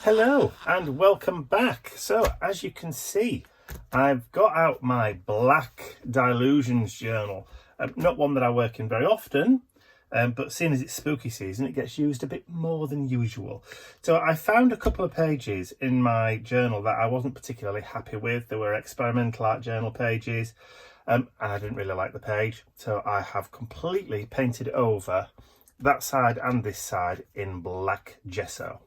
Hello and welcome back. So as you can see, I've got out my Black Dilutions journal. Not one that I work in very often, but seeing as it's spooky season, it gets used a bit more than usual. So I found a couple of pages in my journal that I wasn't particularly happy with. They were experimental art journal pages, and I didn't really like the page. So I have completely painted over that side and this side in black gesso.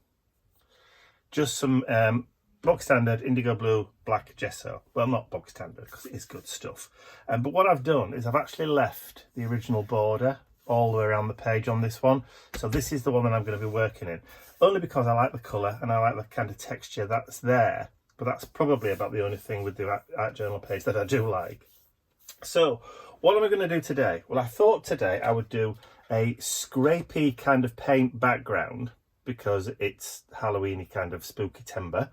Just some bog standard indigo blue black gesso. Well, not bog standard because it is good stuff. But what I've done is I've actually left the original border all the way around the page on this one. So this is the one that I'm going to be working in. Only because I like the colour and I like the kind of texture that's there. But that's probably about the only thing with the art journal page that I do like. So what am I going to do today? Well, I thought today I would do a scrapey kind of paint background, because it's Halloweeny kind of Spooktember.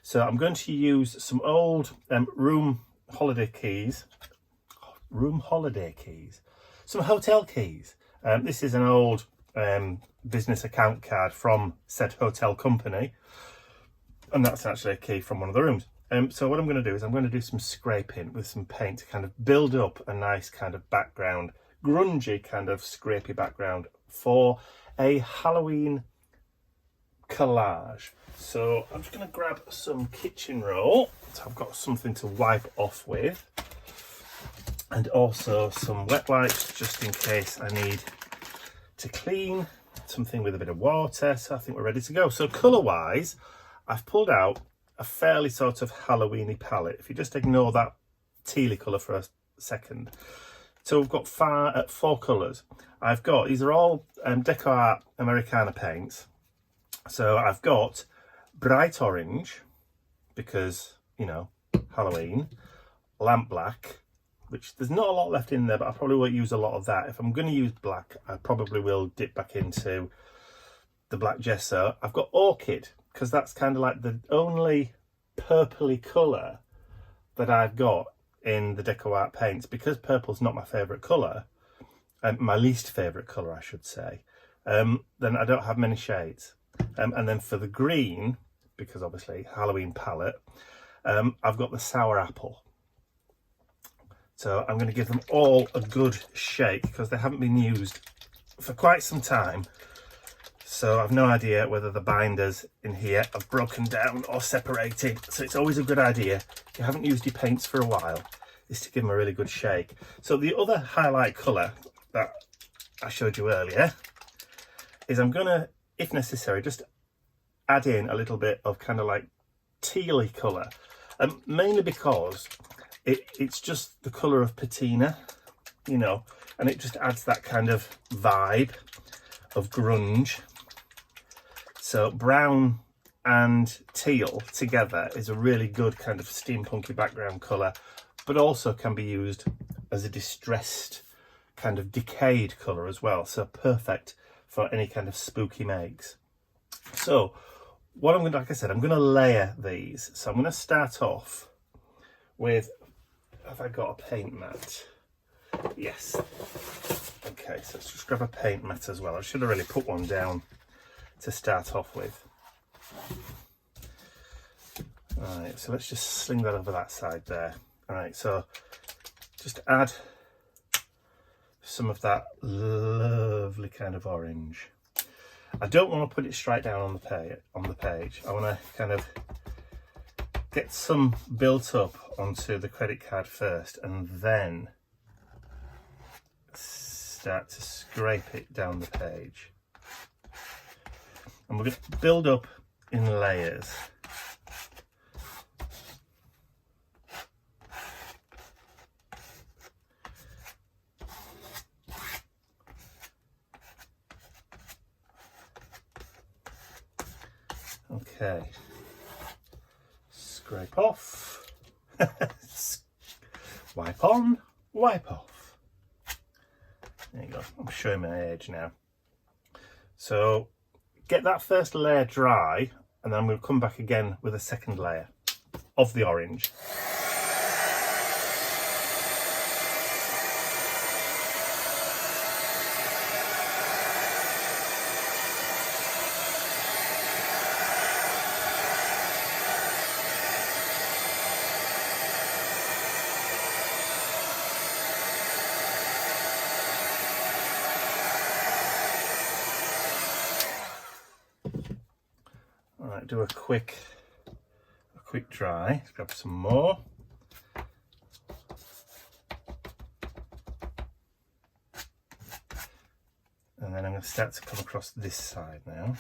So I'm going to use some old room holiday keys, some hotel keys. This is an old business account card from said hotel company, and that's actually a key from one of the rooms. So what I'm going to do is I'm going to do some scraping with some paint to kind of build up a nice kind of background, grungy kind of scrapey background for a Halloween collage. So I'm just going to grab some kitchen roll, so I've got something to wipe off with, and also some wet wipes just in case I need to clean something with a bit of water. So I think we're ready to go. So colour wise, I've pulled out a fairly sort of Halloweeny palette. If you just ignore that tealy colour for a second. So we've got four colours. I've got, these are all Deco Art Americana paints. So I've got bright orange, because, you know, Halloween, lamp black, which there's not a lot left in there, but I probably won't use a lot of that. If I'm going to use black, I probably will dip back into the black gesso. I've got orchid, because that's kind of like the only purpley colour that I've got in the Deco Art paints. Because purple's not my favourite colour, my least favourite colour I should say, then I don't have many shades. And then for the green, because obviously Halloween palette, I've got the sour apple. So I'm going to give them all a good shake because they haven't been used for quite some time. So I've no idea whether the binders in here have broken down or separated. So it's always a good idea, if you haven't used your paints for a while, is to give them a really good shake. So the other highlight colour that I showed you earlier is I'm going to, if necessary, just add in a little bit of kind of like tealy colour, mainly because it's just the colour of patina, you know, and it just adds that kind of vibe of grunge. So brown and teal together is a really good kind of steampunky background colour, but also can be used as a distressed kind of decayed colour as well. So perfect for any kind of spooky makes. So what I'm going to, like I said, I'm going to layer these. So I'm going to start off with, have I got a paint mat? Yes. Okay, so let's just grab a paint mat as well. I should have really put one down to start off with. All right, so let's just sling that over that side there. All right, so just add some of that lovely kind of orange. I don't want to put it straight down on the page. I want to kind of get some built up onto the credit card first, and then start to scrape it down the page. And we're going to build up in layers. Okay, scrape off, wipe on, wipe off. There you go, I'm showing my age now. So get that first layer dry, and then we'll come back again with a second layer of the orange. do a quick dry. Let's grab some more. And then I'm going to start to come across this side now.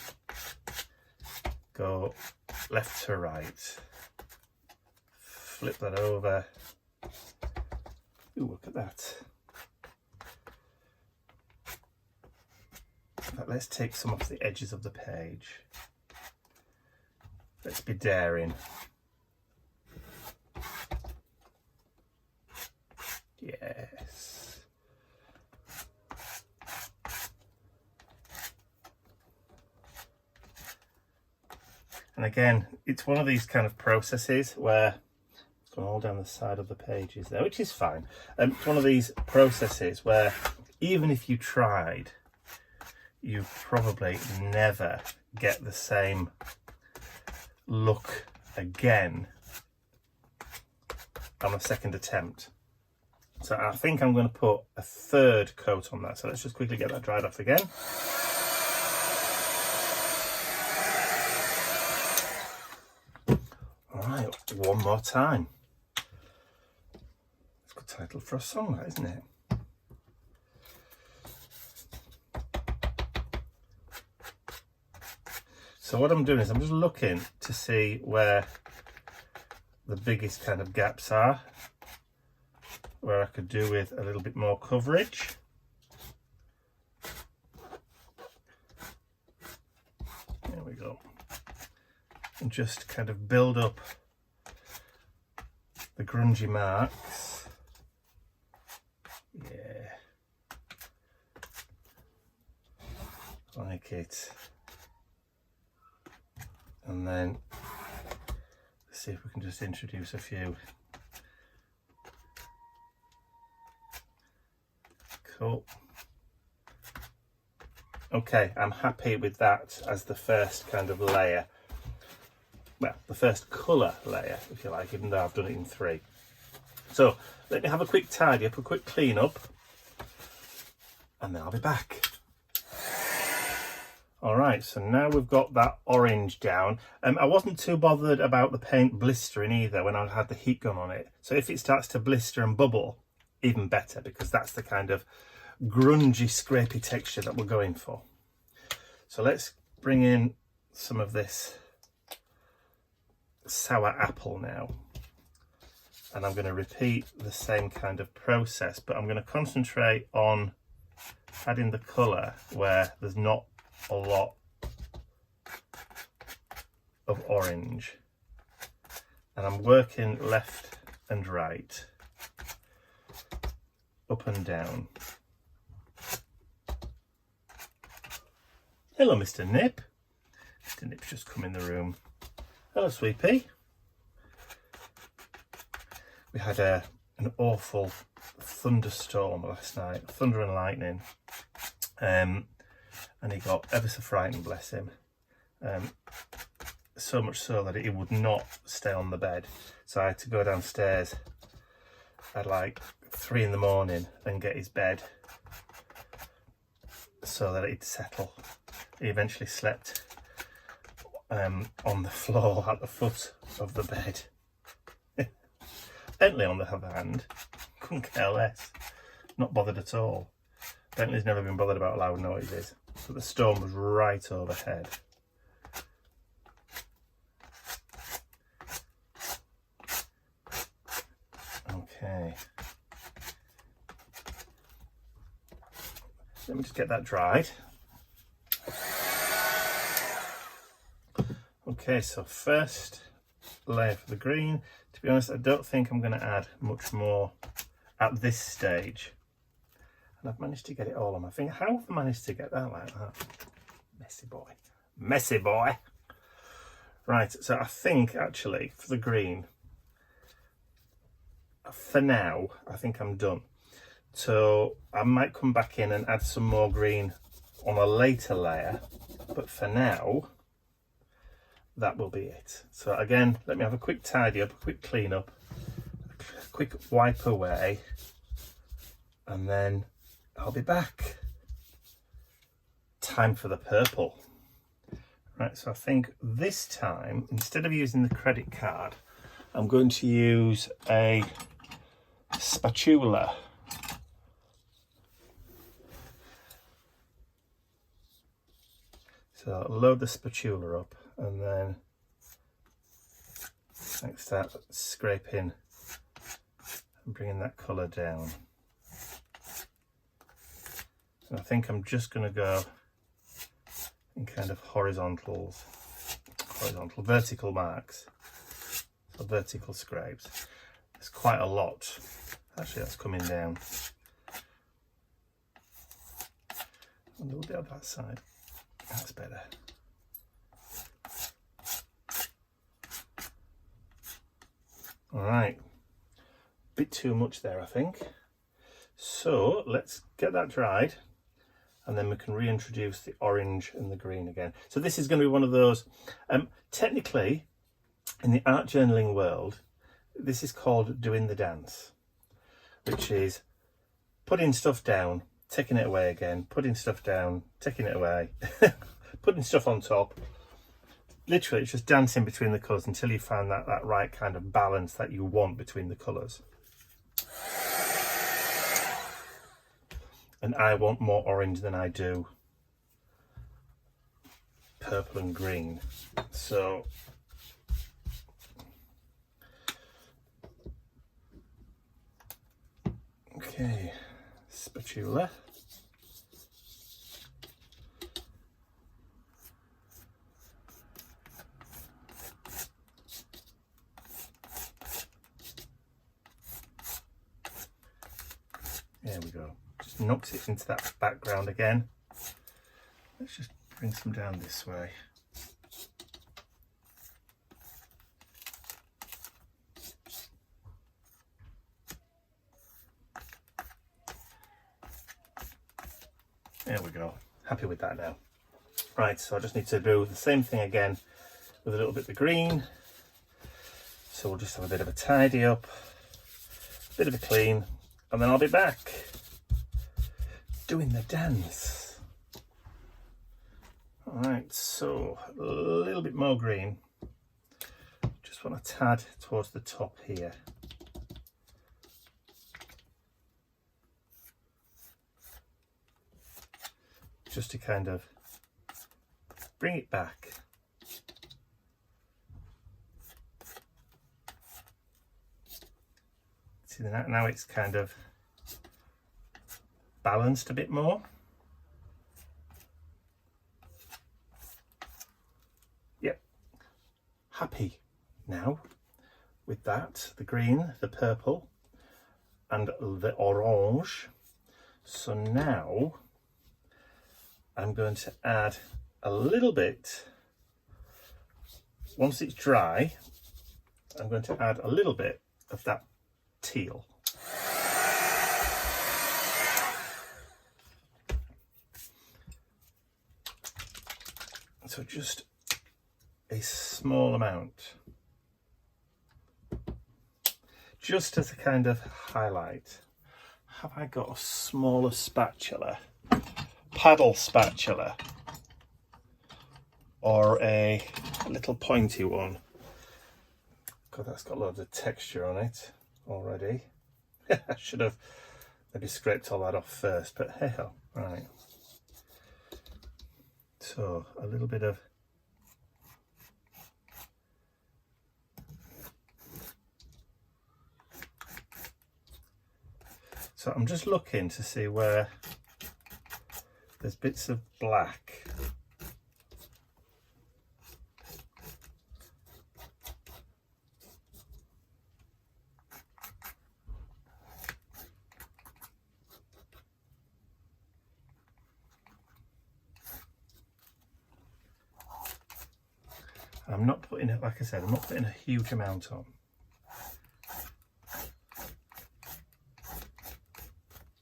Go left to right. Flip that over. Ooh, look at that. But let's take some off the edges of the page. Let's be daring. Yes. And again, it's one of these kind of processes where it's gone all down the side of the pages there, which is fine. It's one of these processes where even if you tried, you probably never get the same look again on a second attempt. So I think I'm going to put a third coat on that. So let's just quickly get that dried off again. All right, one more time. It's a good title for a song, that, isn't it? So what I'm doing is I'm just looking to see where the biggest kind of gaps are, where I could do with a little bit more coverage. There we go. And just kind of build up the grungy marks. Yeah. Like it. And then let's see if we can just introduce a few. Cool. Okay, I'm happy with that as the first kind of layer. Well, the first colour layer, if you like, even though I've done it in 3. So let me have a quick tidy up, a quick clean up, and then I'll be back. All right, so now we've got that orange down. I wasn't too bothered about the paint blistering either when I had the heat gun on it. So if it starts to blister and bubble, even better, because that's the kind of grungy, scrapey texture that we're going for. So let's bring in some of this sour apple now. And I'm going to repeat the same kind of process, but I'm going to concentrate on adding the colour where there's not a lot of orange, and I'm working left and right, up and down. Hello, Mr. Nip. Mr. Nip's just come in the room. Hello, sweetie. We had an awful thunderstorm last night, thunder and lightning. And he got ever so frightened, bless him. So much so that he would not stay on the bed. So I had to go downstairs at like 3 in the morning and get his bed so that he'd settle. He eventually slept on the floor at the foot of the bed. Bentley, on the other hand, couldn't care less. Not bothered at all. Bentley's never been bothered about loud noises. But the storm was right overhead. Okay. Let me just get that dried. Okay, so first layer for the green. To be honest, I don't think I'm going to add much more at this stage. And I've managed to get it all on my finger. How have I managed to get that like that? Messy boy. Messy boy. Right, so I think actually for the green, for now, I think I'm done. So I might come back in and add some more green on a later layer. But for now, that will be it. So again, let me have a quick tidy up, a quick clean up, a quick wipe away, and then I'll be back. Time for the purple. Right, so I think this time, instead of using the credit card, I'm going to use a spatula. So I'll load the spatula up and then start scraping and bringing that colour down. And I think I'm just going to go in kind of vertical marks, so vertical scrapes. There's quite a lot. Actually, that's coming down. A little bit on that side. That's better. All right, bit too much there, I think. So let's get that dried, and then we can reintroduce the orange and the green again. So this is going to be one of those, technically, in the art journaling world, this is called doing the dance, which is putting stuff down, taking it away again, putting stuff down, taking it away, putting stuff on top. Literally, it's just dancing between the colours until you find that right kind of balance that you want between the colours. And I want more orange than I do purple and green. So okay, spatula. There we go. Just knocks it into that background again. Let's just bring some down this way. There we go. Happy with that now. Right, so I just need to do the same thing again with a little bit of the green. So we'll just have a bit of a tidy up, a bit of a clean, and then I'll be back doing the dance. All right, so a little bit more green. Just want a tad towards the top here. Just to kind of bring it back. See, now it's kind of balanced a bit more. Yep, happy now with that, the green, the purple and the orange. So now I'm going to add a little bit, once it's dry, I'm going to add a little bit of that teal. So just a small amount, just as a kind of highlight. Have I got a smaller spatula, paddle spatula, or a little pointy one? God, that's got loads of texture on it already. I should have maybe scraped all that off first, but hey ho. Right. So a little bit of so I'm just looking to see where there's bits of black. I'm not putting it, like I said, I'm not putting a huge amount on.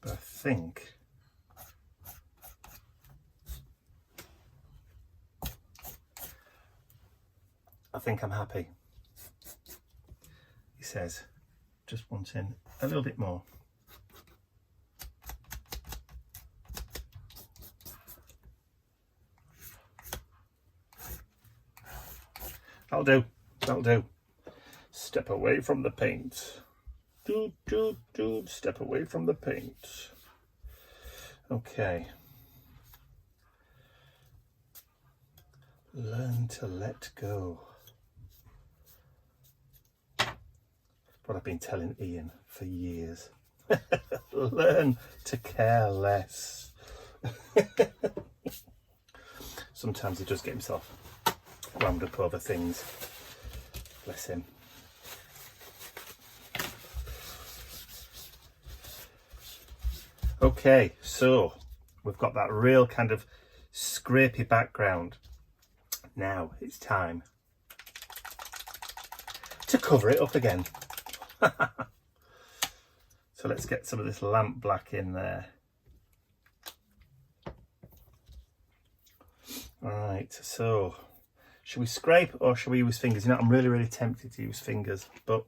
But I think I'm happy. He says, just wanting a little bit more. That'll do. That'll do. Step away from the paint. Do, do, do. Step away from the paint. Okay. Learn to let go. What I've been telling Ian for years. Learn to care less. Sometimes he does get himself wound up over things. Bless him. Okay, so we've got that real kind of scrapey background. Now it's time to cover it up again. So let's get some of this lamp black in there. Alright, so should we scrape or should we use fingers? You know, I'm really tempted to use fingers, but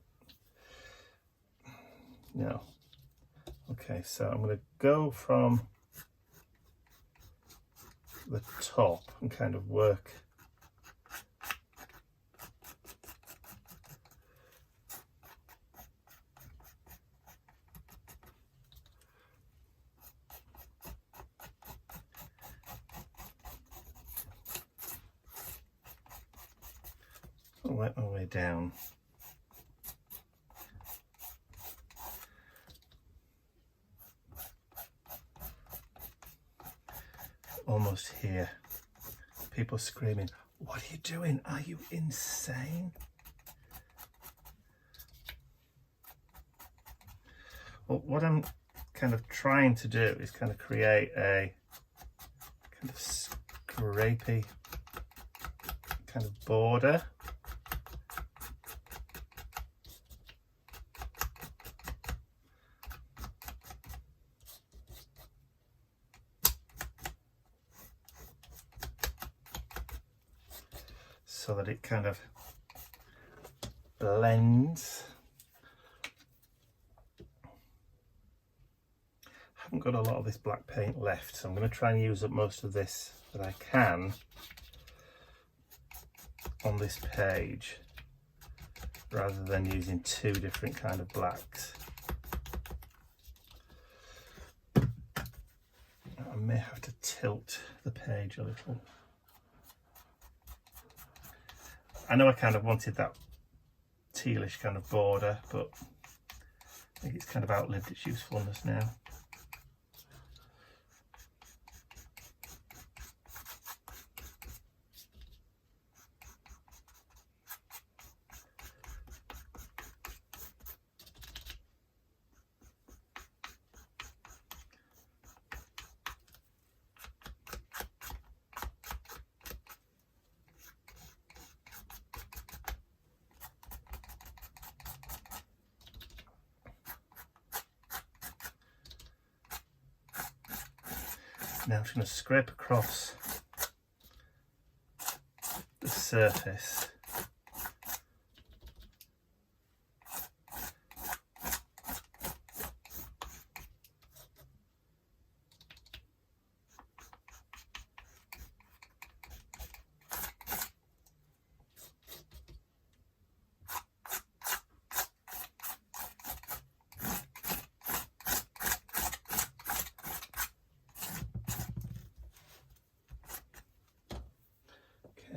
no. Okay, so I'm going to go from the top and kind of work work my way down. Almost here. People screaming, "What are you doing? Are you insane?" Well, what I'm kind of trying to do is kind of create a kind of scrapey kind of border. So that it kind of blends. I haven't got a lot of this black paint left, so I'm going to try and use up most of this that I can on this page, rather than using two different kind of blacks. I may have to tilt the page a little. I know I kind of wanted that tealish kind of border, but I think it's kind of outlived its usefulness now. Now I'm just going to scrape across the surface.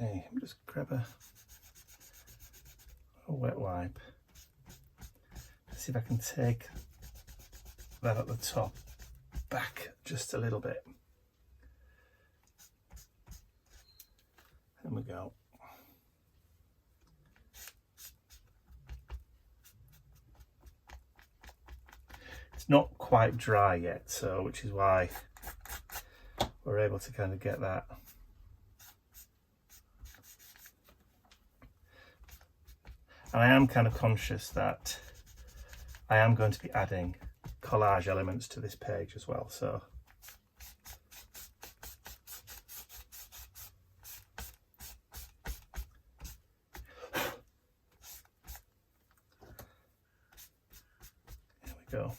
Okay, just grab a wet wipe. See if I can take that at the top back just a little bit. There we go. It's not quite dry yet, so which is why we're able to kind of get that. And I am kind of conscious that I am going to be adding collage elements to this page as well, so there we go.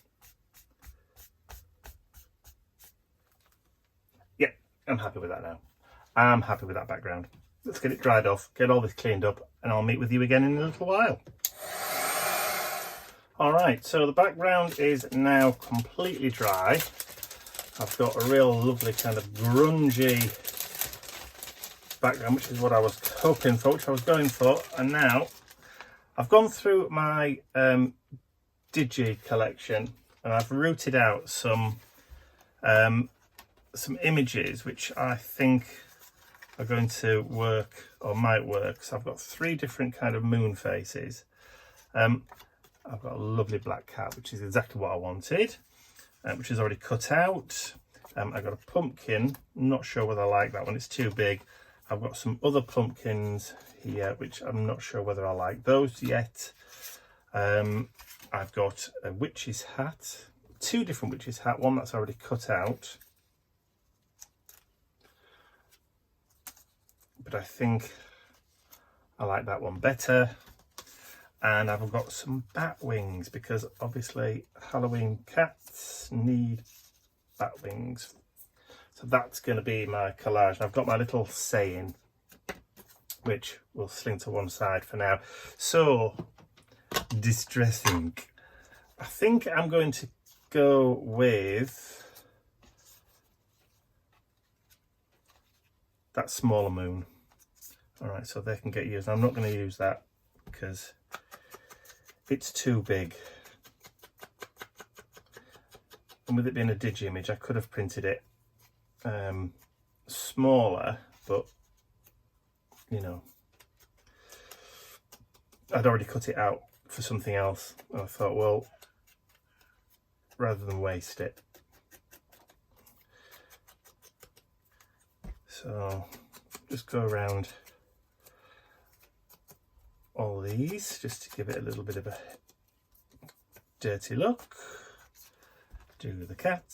Yeah, I'm happy with that now. I'm happy with that background. let's get it dried off, get all this cleaned up, and I'll meet with you again in a little while. Alright, so the background is now completely dry. I've got a real lovely kind of grungy background, which is what I was hoping for, which I was going for. And now I've gone through my Digi collection and I've rooted out some images which I think are going to work or might work. So I've got 3 different kind of moon faces. I've got a lovely black cat, which is exactly what I wanted, which is already cut out. I've got a pumpkin, not sure whether I like that one, it's too big. I've got some other pumpkins here, which I'm not sure whether I like those yet. I've got a witch's hat, 2 different witch's hat, one that's already cut out. But I think I like that one better. And I've got some bat wings, because obviously Halloween cats need bat wings. So that's going to be my collage. I've got my little saying, which we'll sling to one side for now. So, distressing. I think I'm going to go with that smaller moon. Alright, so they can get used. I'm not going to use that because it's too big. And with it being a digi image, I could have printed it smaller, but you know, I'd already cut it out for something else. And I thought, well, rather than waste it. So just go around all these just to give it a little bit of a dirty look. Do the cat.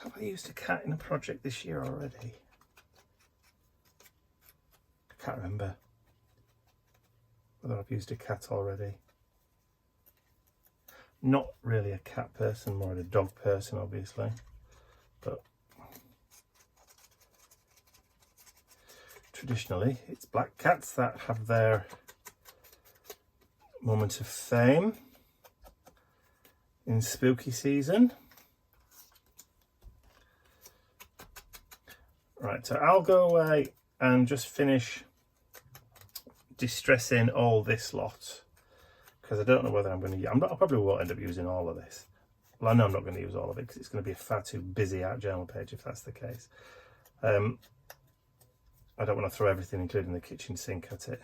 Have I used a cat in a project this year already? I can't remember whether I've used a cat already. Not really a cat person, more a dog person obviously, but traditionally it's black cats that have their moment of fame in spooky season. Right, so I'll go away and just finish distressing all this lot, because I don't know whether I'm going to, I probably won't end up using all of this. Well, I know I'm not going to use all of it because it's going to be a far too busy art journal page if that's the case. I don't want to throw everything, including the kitchen sink, at it.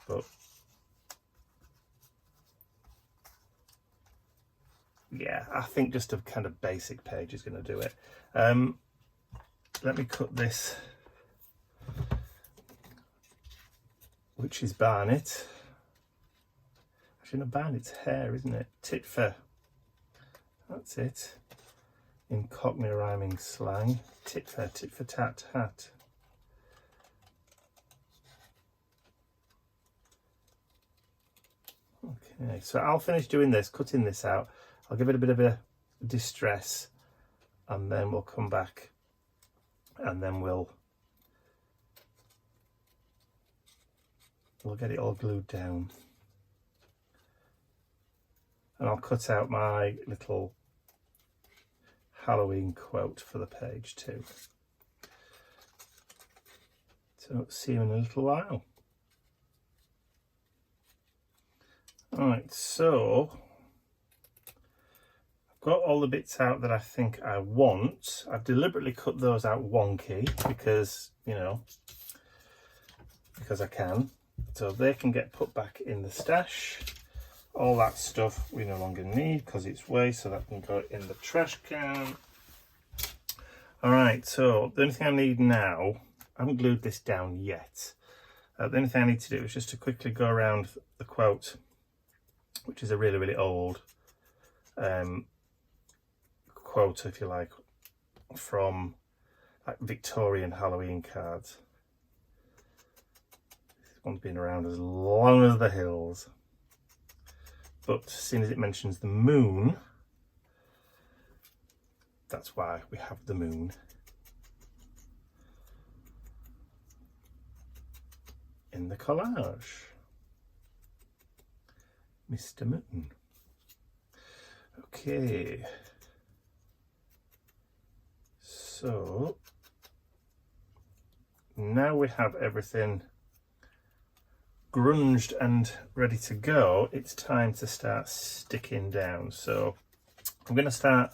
But yeah, I think just a kind of basic page is going to do it. Let me cut this, which is Barnet. Actually, not Barnet's hair, isn't it? Tit for, that's it. In Cockney rhyming slang, tit for tat, hat. Okay, so I'll finish doing this, cutting this out. I'll give it a bit of a distress, and then we'll come back, and then we'll get it all glued down. And I'll cut out my little Halloween quote for the page too. So see you in a little while. Alright, so I've got all the bits out that I think I want. I've deliberately cut those out wonky because, you know, because I can. So they can get put back in the stash. All that stuff we no longer need because it's waste, so that can go in the trash can. Alright, so the only thing I need now, I haven't glued this down yet. The only thing I need to do is just to quickly go around the quote, which is a really, really old quote, if you like, from like Victorian Halloween cards. This one's been around as long as the hills. but seeing as it mentions the moon, that's why we have the moon in the collage. Mr. Moon. Okay. So now we have everything grunged and ready to go. It's time to start sticking down. So I'm going to start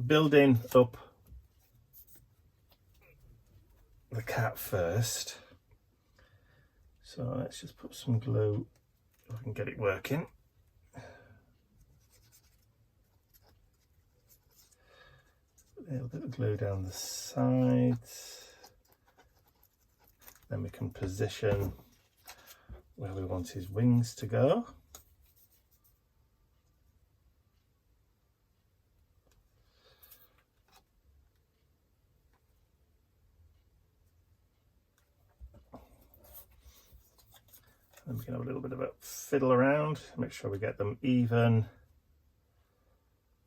building up the cat first. So let's just put some glue if I can get it working. A little bit of glue down the sides. Then we can position where we want his wings to go. And we can have a little bit of a fiddle around, make sure we get them even,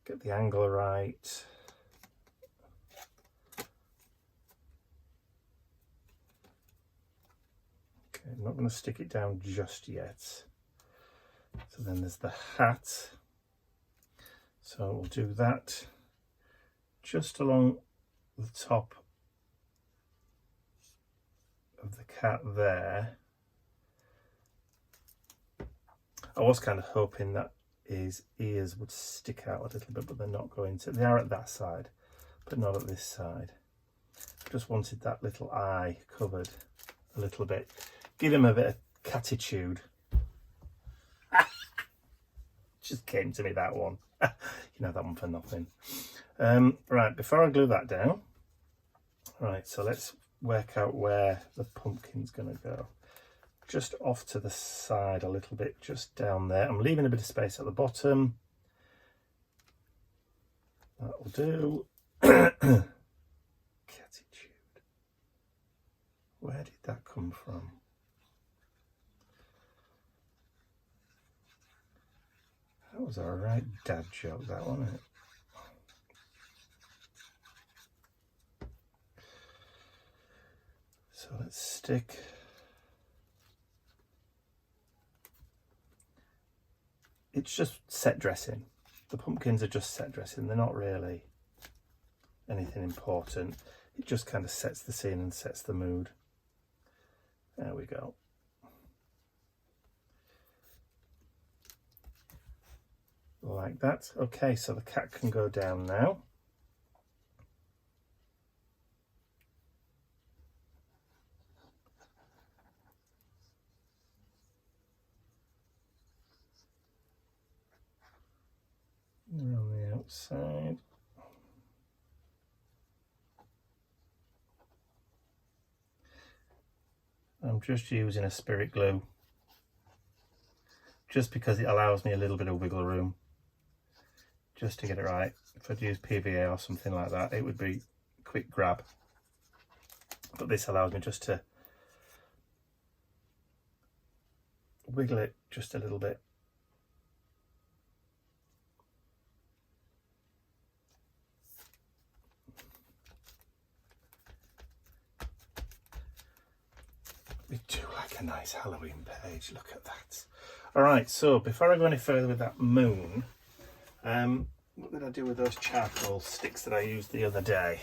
get the angle right. Okay, I'm not going to stick it down just yet. So then there's the hat. So we'll do that just along the top of the cat there. I was kind of hoping that his ears would stick out a little bit, but they're not going to. They are at that side, but not at this side. Just wanted that little eye covered a little bit. Give him a bit of Cattitude. Just came to me, that one. You know, that one for nothing. Right, before I glue that down, right, so let's work out where the pumpkin's going to go. Just off to the side a little bit, just down there. I'm leaving a bit of space at the bottom. That will do. Cattitude. Where did that come from? That was a right dad joke, that, wasn't it? So let's stick it's just set dressing. The pumpkins are just set dressing. They're not really anything important. It just kind of sets the scene and sets the mood. There we go. Like that. Okay, so the cat can go down now. Around the outside. I'm just using a spirit glue just because it allows me a little bit of wiggle room just to get it right. If I'd use PVA or something like that, it would be a quick grab, but this allows me just to wiggle it just a little bit. We do like a nice Halloween page, look at that. Alright, so before I go any further with that moon, what did I do with those charcoal sticks that I used the other day?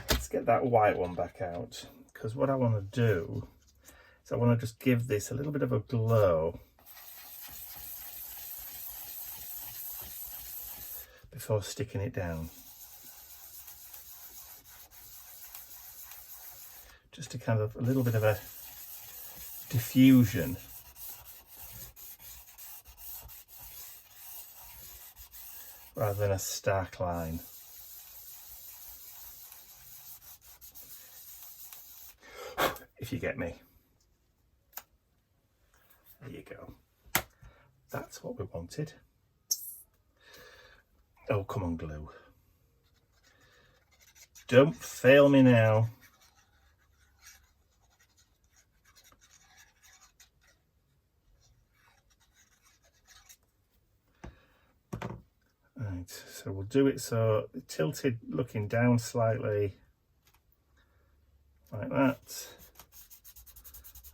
Let's get that white one back out, because what I want to do is I want to just give this a little bit of a glow before sticking it down. Just to kind of a little bit of a diffusion. Rather than a stark line. If you get me. There you go. That's what we wanted. Oh, come on, glue. Don't fail me now. Right, so we'll do it so tilted, looking down slightly, like that,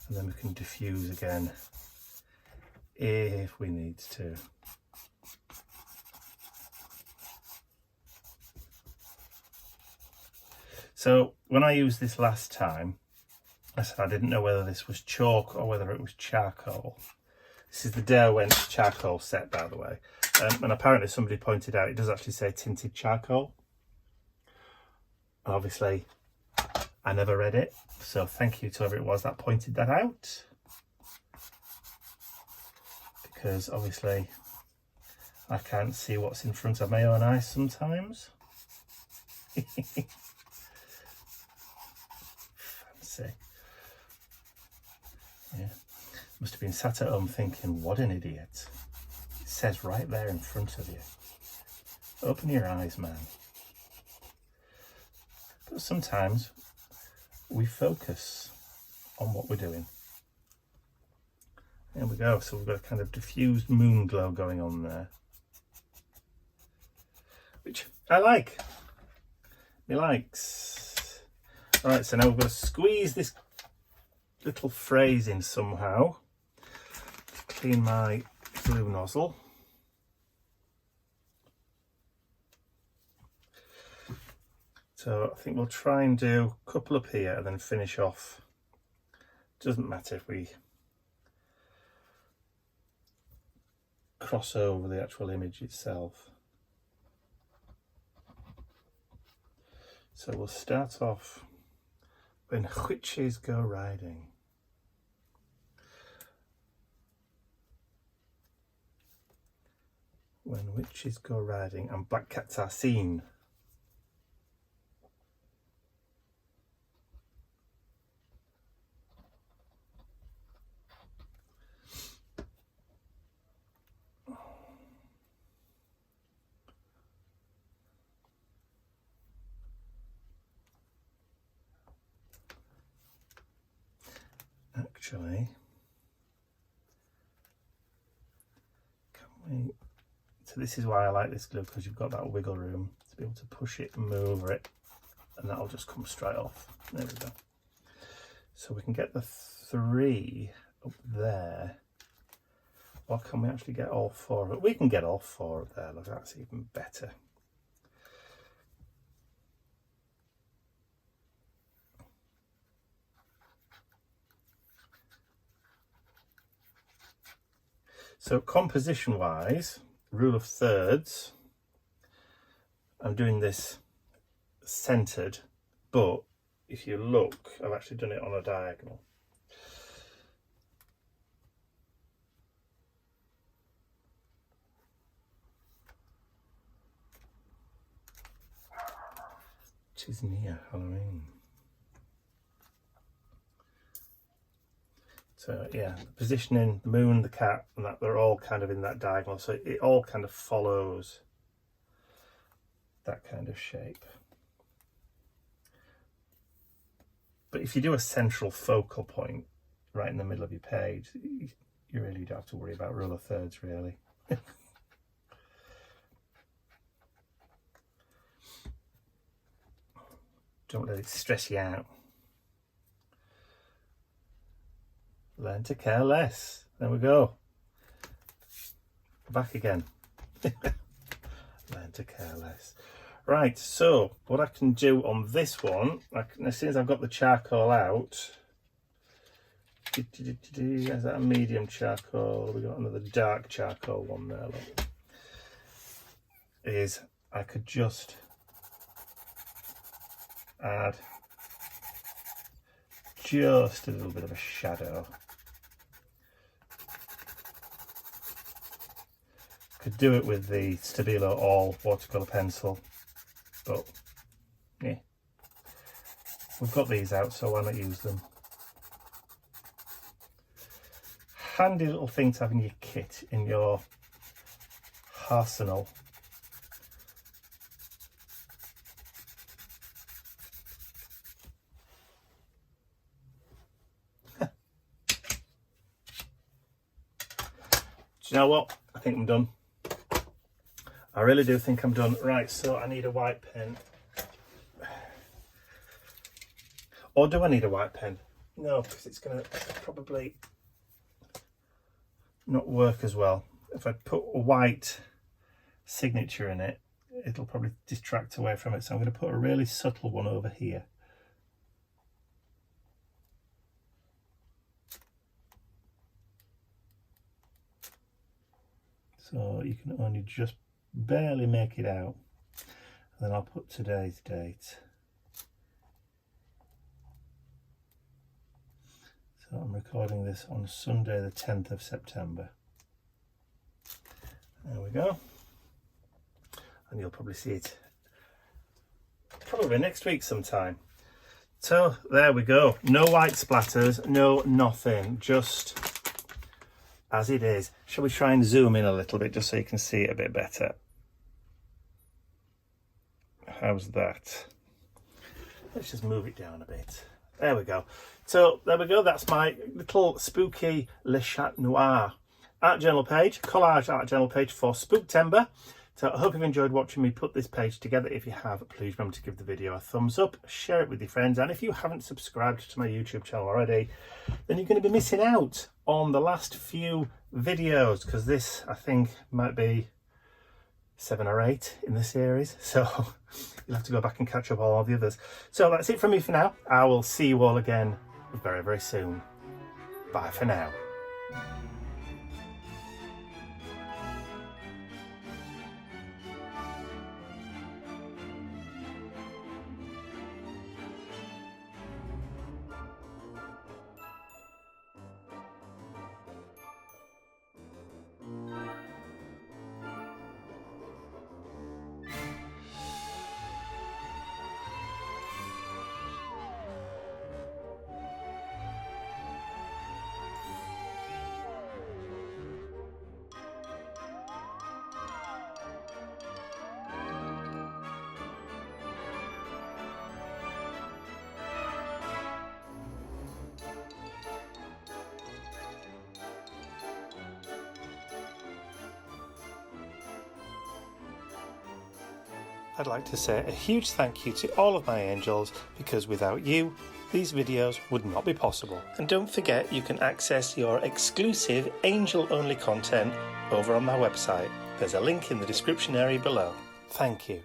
and then we can diffuse again if we need to. So when I used this last time, I said I didn't know whether this was chalk or whether it was charcoal. This is the day I went charcoal set, by the way. And apparently somebody pointed out it does actually say tinted charcoal. And obviously, I never read it. So thank you to whoever it was that pointed that out. Because obviously, I can't see what's in front of my own eyes sometimes. Fancy. Yeah. Must have been sat at home thinking, what an idiot. It says right there in front of you. Open your eyes, man. But sometimes we focus on what we're doing. There we go. So we've got a kind of diffused moon glow going on there, which I like. Me likes. All right, so now we've got to squeeze this little phrase in somehow. Clean my glue nozzle. So I think we'll try and do a couple up here and then finish off. Doesn't matter if we cross over the actual image itself. So we'll start off when witches go riding. When witches go riding and black cats are seen. Actually, so this is why I like this glue, because you've got that wiggle room to be able to push it and move over it, and that'll just come straight off. There we go. So we can get the 3 up there, or can we actually get all 4 of it? We can get all 4 up there. Look, that's even better. So composition wise, rule of thirds, I'm doing this centered, but if you look, I've actually done it on a diagonal. Which is near Halloween. So yeah, the positioning, the moon, the cat, and that, they're all kind of in that diagonal. So it all kind of follows that kind of shape. But if you do a central focal point right in the middle of your page, you really don't have to worry about rule of thirds, really. Don't let it stress you out. Learn to care less. There we go. Back again. Learn to care less. Right, so what I can do on this one, as soon as I've got the charcoal out, is that a medium charcoal? We've got another dark charcoal one there, look. Is I could just add just a little bit of a shadow. Could do it with the Stabilo All watercolour pencil, but yeah, we've got these out, so why not use them? Handy little thing to have in your kit, in your arsenal. Do you know what? I think I'm done. I really do think I'm done. Right, so I need a white pen. Or do I need a white pen? No, because it's going to probably not work as well. If I put a white signature in it, it'll probably distract away from it. So I'm going to put a really subtle one over here. So you can only just barely make it out. And then I'll put today's date. So I'm recording this on Sunday the 10th of September. There we go. And you'll probably see it probably next week sometime. So there we go. No white splatters, no nothing, just as it is. Shall we try and zoom in a little bit just so you can see it a bit better? How's that? Let's just move it down a bit. There we go. So there we go. That's my little spooky Le Chat Noir art journal page, collage art journal page for Spooktember. So I hope you've enjoyed watching me put this page together. If you have, please remember to give the video a thumbs up, share it with your friends, and if you haven't subscribed to my YouTube channel already, then you're going to be missing out on the last few videos, because this, I think, might be 7 or 8 in the series, so you'll have to go back and catch up all of the others. So that's it from me for now. I will see you all again very, very soon. Bye for now. I'd like to say a huge thank you to all of my angels, because without you, these videos would not be possible. And don't forget, you can access your exclusive angel-only content over on my website. There's a link in the description area below. Thank you.